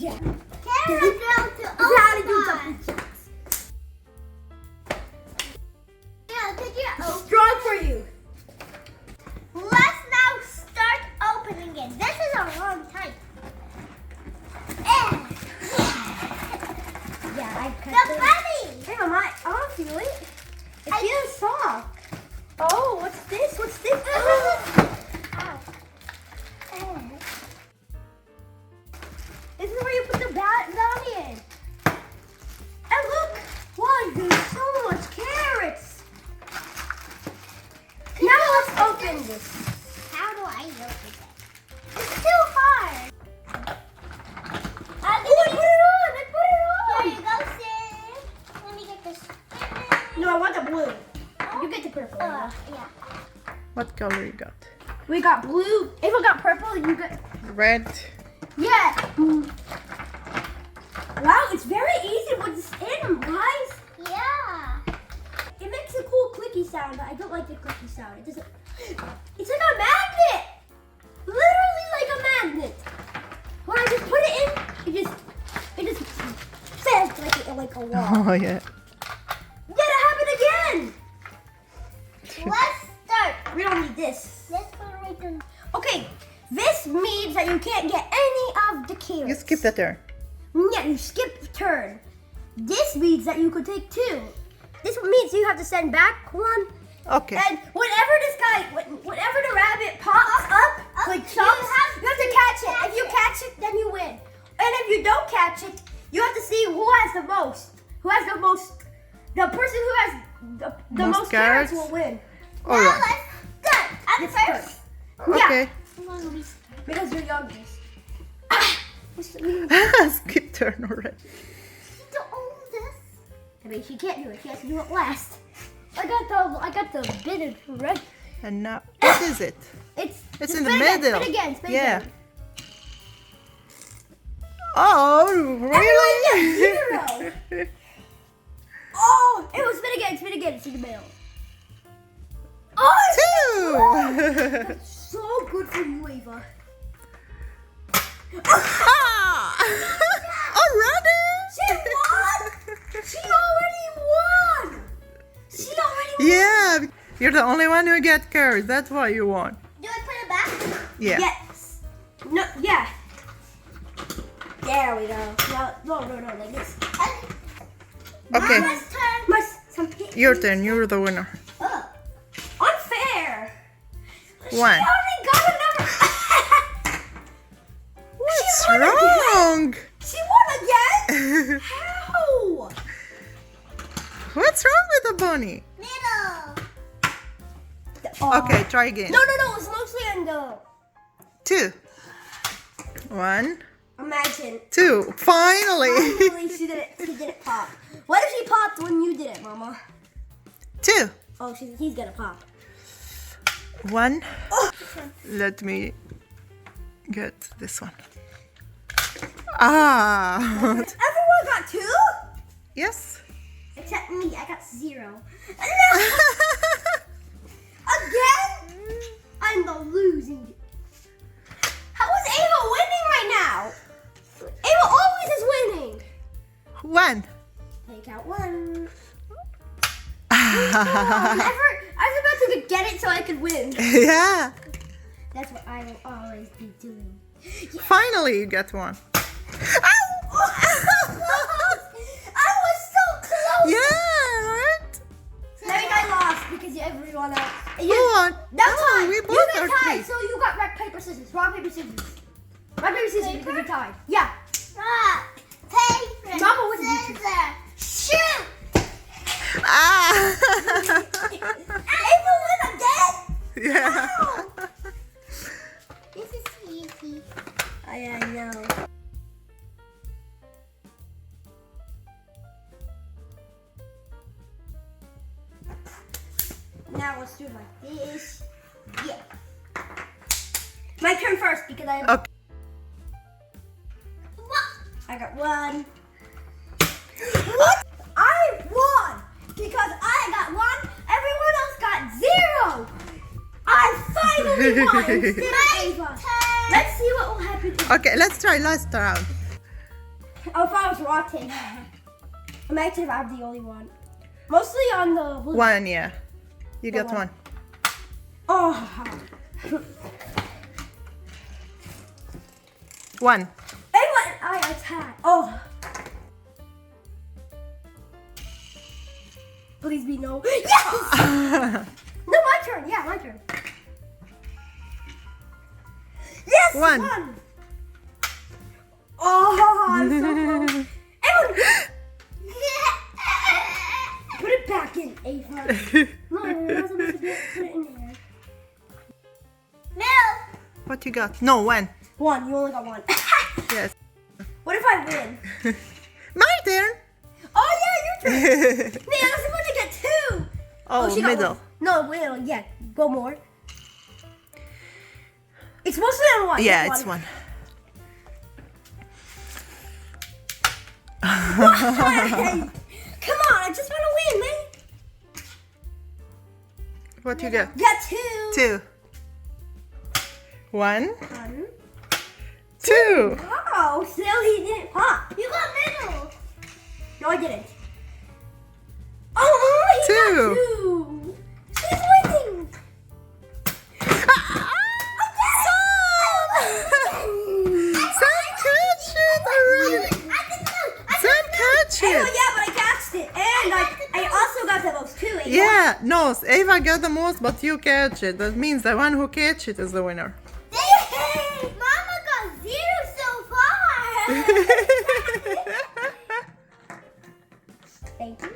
Yeah. Kara go to How to do open. jumping jacks. Yeah, could you open? Strong for you. Let's now start opening it. This is a long time. Yeah, I cut The it. bunny. Hey, Mama, I want to feel it. It feels soft. Oh, what's this? What's this? Ow. This is where you put the brownie in. And look, wow, there's so much carrots. Now let's open this. How do I open it? It's too hard. Oh, I put it on. I put it on. Here you go, sis. Let me get this. No, I want the blue. You get the purple. Yeah. What color you got? We got blue. Ava got purple. You got Red. yeah. Wow, it's very easy with this in, guys. Yeah. It makes a cool clicky sound, but I don't like the clicky sound. It doesn't. It's like a magnet. Literally like a magnet. When I just put it in, it just says like a wall. Oh yeah. Then it happened again. Let's start. We don't need this. This one right there. Okay, this means that you can't get any of the carrots. You skip the turn. Yeah, you skip the turn. This means that you could take two. This means you have to send back one. Okay. And whenever whenever the rabbit pops up, like jumps, you have to catch it. If you catch it, then you win. And if you don't catch it, you have to see who has the most. Who has the most? The person who has the Most most carrots carrots? will win. All Now right. let's start. I'm It's first. Yeah, Okay. because you're youngest. Skip turn already. The oldest. I mean, she can't do it. She has to do it last. I got the bit of red. And now, what is it? It's It's spin in the again, middle. Spin again. Spin Yeah. again. Oh, Everyone really? gets Oh, it was spin again. Spin again. It's in the middle. Oh, Two. so good for you, Ava. Ah! Already? She won. She already won. She already won. Yeah, you're the only one who get carrots. That's why you won. Do I put it back? Yeah. Yes. No. Yeah. There we go. No, like this. Okay, Mama's turn. Some your turn. You're the winner. Oh, unfair. She One. already got a number. What's won again. wrong? She won again. How? What's wrong with the bunny? Middle. Okay, try again. No. It's mostly on the. Two. One, Imagine. two. Finally. Finally, she didn't pop. What if she popped when you did it, Mama? Two. Oh, he's gonna pop. One. Oh. Let me get this one. Ah. Everyone got two? Yes. Except me, I got 0. Again? I'm the losing. How is Ava winning right now? Ava always is winning. One. Take out 1. I was about to get it so I could win. Yeah. That's what I will always be doing. Finally, you get one. I was so close. Yeah, right? I think I lost because everyone else. Who won? No Oh, time. we You both get are tied, three. so you got rock, paper, scissors. Rock, paper, scissors. Rock, paper, scissors because you're tied. Yeah. Rock, paper, Mama, what did you scissors, shoot. Ah. Ava win again. Yeah. This is easy. I know. Now let's do it like this. Yeah. My turn first because I Okay. I got 1. What? I won because I got 1. Everyone else got 0. I finally won instead of Ava. Let's see what will happen. Okay, let's try last round. Oh, if I was rotten. Imagine if I'm the only one. Mostly on the blue. One, yeah. You got one. one. Oh. One. Hey, what? I tied. Oh. Please be no. Yes! No, my turn. Yeah, my turn. Yes! One. Oh, I'm so close. Everyone, put it back in, Ava. No, you're not supposed to put it in there. Milk. What you got? No, one. One. You only got one. Yes. What if I win? My turn. Oh, yeah, your turn. Man, I was supposed to get two. Oh, she got middle. one. No, wait, yeah, go more. It's mostly on one. Yeah, it's one. Why? Come on, I just want to win, man. What you got? Got two. Two. One, One. two. Oh, still he didn't pop. You got middle. No, I didn't. Oh, he got Two. two. She's winning. Sam catch it already. Sam catch Oh, it. yeah, but I catched it. And I also got the most too. Yeah, no, Ava got the most, but you catch it. That means the one who catch it is the winner. Yay! Mama got 0 so far. Thank you.